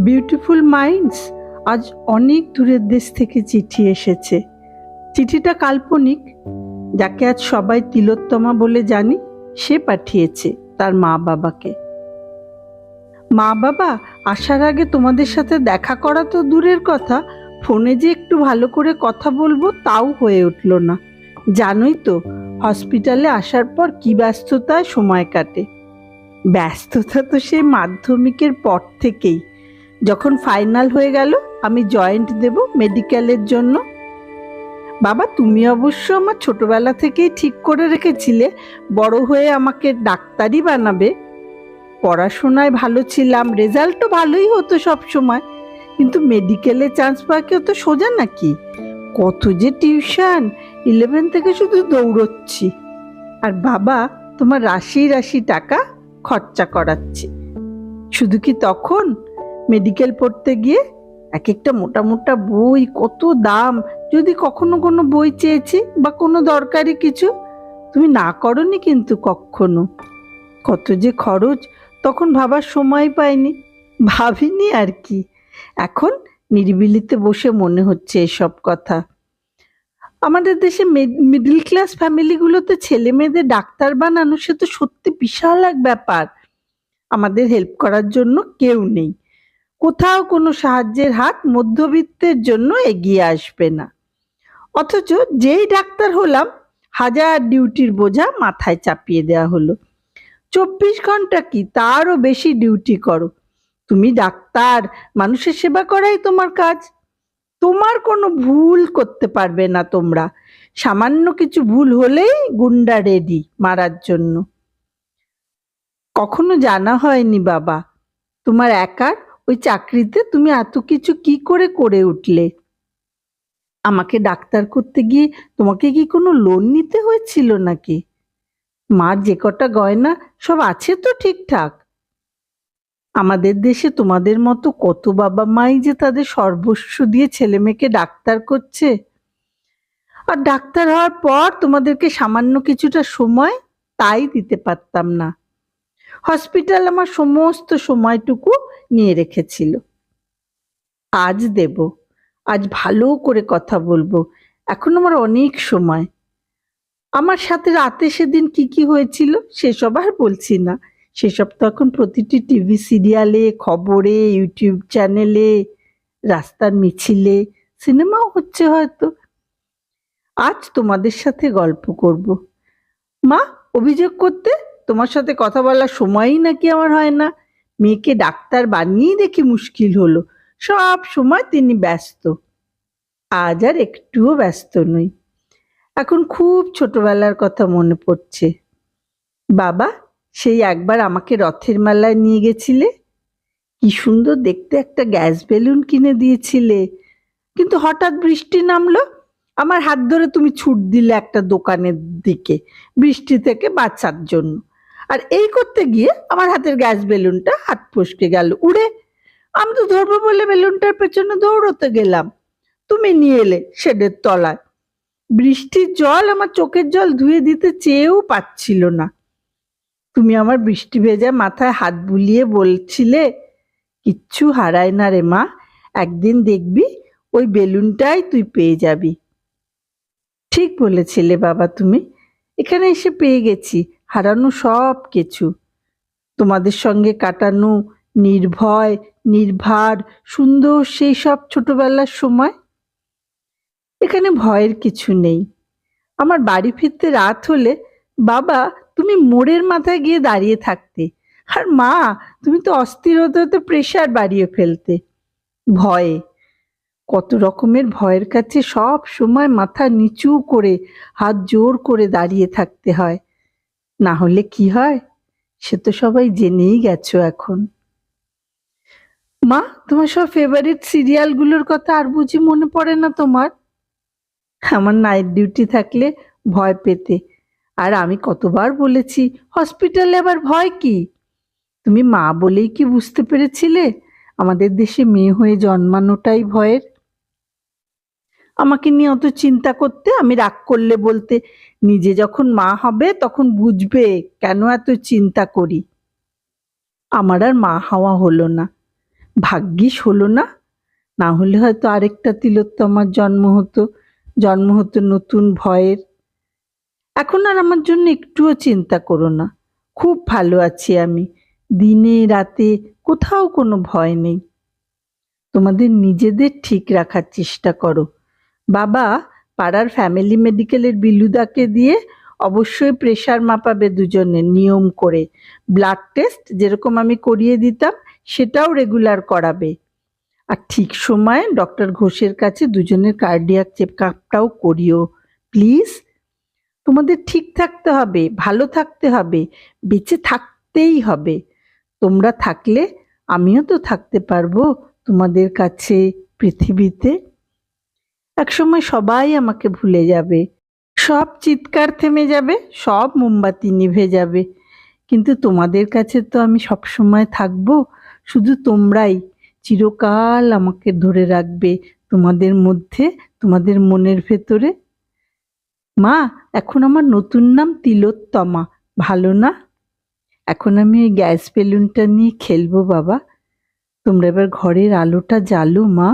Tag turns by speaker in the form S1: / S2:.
S1: Beautiful minds, আজ অনেক দূরের দেশ থেকে চিঠি এসেছে। চিঠিটা কাল্পনিক। যাকে আজ সবাই তিলোত্তমা বলে জানি, সে পাঠিয়েছে তার মা বাবাকে। মা বাবা, আসার আগে তোমাদের সাথে দেখা করা তো দূরের কথা, ফোনে যে একটু ভালো করে কথা বলবো তাও হয়ে উঠল না। জানোই তো হসপিটালে আসার পর কি ব্যস্ততায় সময় কাটে। ব্যস্ততা তো সেই মাধ্যমিকের পর থেকেই। যখন ফাইনাল হয়ে গেল আমি জয়েন্ট দেব মেডিকেলের জন্য। বাবা, তুমি অবশ্য আমার ছোটবেলা থেকেই ঠিক করে রেখেছিলে বড় হয়ে আমাকে ডাক্তারই বানাবে। পড়াশোনায় ভালো ছিলাম, রেজাল্টও ভালোই হতো সব সময়, কিন্তু মেডিকেলে চান্স পাওয়া কি অত সোজা নাকি? কত যে টিউশন, 11 থেকে শুধু দৌড়চ্ছি। আর বাবা তোমার রাশি রাশি টাকা খরচা করাচ্ছে। শুধু কি তখন মেডিকেল পড়তে গিয়ে এক একটা মোটা মোটা বই, কত দাম। যদি কখনো কোনো বই চেয়েছি বা কোনো দরকারি কিছু, তুমি না করনি কিন্তু কখনো। কত যে খরচ, তখন ভাবার সময় পাইনি, ভাবিনি আর কি। এখন নিরিবিলিতে বসে মনে হচ্ছে এসব কথা। আমাদের দেশে মিডল ক্লাস ফ্যামিলিগুলোতে ছেলে মেয়েদের ডাক্তার বানানো সে তো সত্যি বিশাল এক ব্যাপার। আমাদের হেল্প করার জন্য কেউ নেই, কোথাও কোনো সাহায্যের হাত মধ্যবিত্তের জন্য এগিয়ে আসবে না। অথচ যেই ডাক্তার হলাম, হাজার ডিউটির বোঝা মাথায় চাপিয়ে দেওয়া হলো। 24 ঘন্টা কি তারও বেশি ডিউটি করো। তুমি ডাক্তার, মানুষের সেবা করাই তোমার কাজ। তোমার কোনো ভুল করতে পারবে না তোমরা। সামান্য কিছু ভুল হলেই গুন্ডা রেডি মারার জন্য। কখনো জানা হয়নি বাবা, তোমার একার ওই চাকরিতে তুমি এত কিছু কি করে করে উঠলে। আমাকে ডাক্তার করতে গিয়ে তোমাকে কি কোনো লোন নিতে হয়েছিল নাকি? মার যে কটা গয়না সব আছে তো ঠিকঠাক? আমাদের দেশে তোমাদের মতো কত বাবা মাই যে তাদের সর্বস্ব দিয়ে ছেলে মেয়েকে ডাক্তার করছে। আর ডাক্তার হওয়ার পর তোমাদেরকে সামান্য কিছুটা সময় তাই দিতে পারতাম না। হসপিটাল আমার সমস্ত সময়টুকু নিয়ে রেখেছিল। আজ দেব, আজ ভালো করে কথা বলবো। এখন আমার অনেক সময়। আমার সাথে রাতে সেদিন কি কি হয়েছিল সেসব আর বলছি না। সেসব তো এখন প্রতিটি টিভি সিরিয়ালে, খবরে, ইউটিউব চ্যানেলে, রাস্তার মিছিলে, সিনেমাও হচ্ছে হয়তো। আজ তোমাদের সাথে গল্প করব। মা অভিযোগ করতে তোমার সাথে কথা বলার সময়ই নাকি আমার হয় না। মেয়েকে ডাক্তার বানিয়েই দেখি মুশকিল হলো, সব সময় তিনি ব্যস্ত। আজ আর একটুও ব্যস্ত নই। এখন খুব ছোটবেলার কথা মনে পড়ছে। বাবা, সেই একবার আমাকে রথের মেলায় নিয়ে গেছিলে, কি সুন্দর দেখতে একটা গ্যাস বেলুন কিনে দিয়েছিলে, কিন্তু হঠাৎ বৃষ্টি নামলো। আমার হাত ধরে তুমি ছুট দিলে একটা দোকানের দিকে বৃষ্টি থেকে বাঁচার জন্য। আর এই করতে গিয়ে আমার হাতের গ্যাস বেলুনটা হাত ফসকে গেল উড়ে। আমি তো ধরবো বলে বেলুনটার পেছনে দৌড়তে গেলাম, তুমি নিয়ে এলে শেডের তলায়। বৃষ্টির জল আমার চোখের জল ধুয়ে দিতে চেয়েও পাচ্ছিল না। তুমি আমার বৃষ্টি ভেজা মাথায় হাত বুলিয়ে বলছিলে, কিচ্ছু হারায় না রে মা, একদিন দেখবি ওই বেলুনটাই তুই পেয়ে যাবি। ঠিক বলেছিলে বাবা তুমি। এখানে এসে পেয়ে গেছি হারানো সব কিছু। তোমাদের সঙ্গে কাটানো নির্ভয়, নির্ভার, সুন্দর সেই সব ছোটবেলার সময়। এখানে ভয়ের কিছু নেই। আমার বাড়ি ফিরতে রাত হলে বাবা তুমি মোড়ের মাথায় গিয়ে দাঁড়িয়ে থাকতে, আর মা তুমি তো অস্থির হতে হতে প্রেশার বাড়িয়ে ফেলতে। ভয়ে, কত রকমের ভয়ের কাছে সব সময় মাথা নিচু করে হাত জোর করে দাঁড়িয়ে থাকতে হয়। না হলে কি হয় সে তো সবাই জেনেই গেছো এখন। মা, তোমার সব ফেভারিট সিরিয়ালগুলোর কথা আর বুঝি মনে পড়ে না তোমার? আমার নাইট ডিউটি থাকলে ভয় পেতে, আর আমি কতবার বলেছি হসপিটালে আবার ভয় কি? তুমি মা বলেই কি বুঝতে পেরেছিলে আমাদের দেশে মেয়ে হয়ে জন্মানোটাই ভয়ের? আমাকে নিয়ে অত চিন্তা করতে, আমি রাগ করলে বলতে, নিজে যখন মা হবে তখন বুঝবে কেন এত চিন্তা করি। আমার আর মা হওয়া হলো না। ভাগ্যিস হলো না, না হলে হয়তো আরেকটা তিলোত্তমার জন্ম হতো নতুন ভয়ের। এখন আর আমার জন্য একটুও চিন্তা করো না, খুব ভালো আছি আমি, দিনে রাতে কোথাও কোনো ভয় নেই। তোমাদের নিজেদের ঠিক রাখার চেষ্টা করো। বাবা, পাড়ার ফ্যামিলি মেডিকেলের বিলুদাকে দিয়ে অবশ্যই প্রেশার মাপাবে দুজনে নিয়ম করে। ব্লাড টেস্ট যেরকম আমি করিয়ে দিতাম সেটাও রেগুলার করাবে। আর ঠিক সময়ে ডক্টর ঘোষের কাছে দুজনের কার্ডিয়াক চেকআপটাও করিও প্লিজ। তোমাদের ঠিক থাকতে হবে, ভালো থাকতে হবে, বেঁচে থাকতেই হবে। তোমরা থাকলে আমিও তো থাকতে পারবো তোমাদের কাছে, পৃথিবীতে। একসময় সবাই আমাকে ভুলে যাবে, সব চিৎকার থেমে যাবে, সব মোমবাতি নিভে যাবে, কিন্তু তোমাদের কাছে তো আমি সবসময় থাকবো। শুধু তোমরাই চিরকাল আমাকে ধরে রাখবে তোমাদের মধ্যে, তোমাদের মনের ভেতরে। মা, এখন আমার নতুন নাম তিলোত্তমা, ভালো না? এখন আমি ওই গ্যাস বেলুনটা নিয়ে খেলবো বাবা। তোমরা এবার ঘরের আলোটা জ্বালো মা।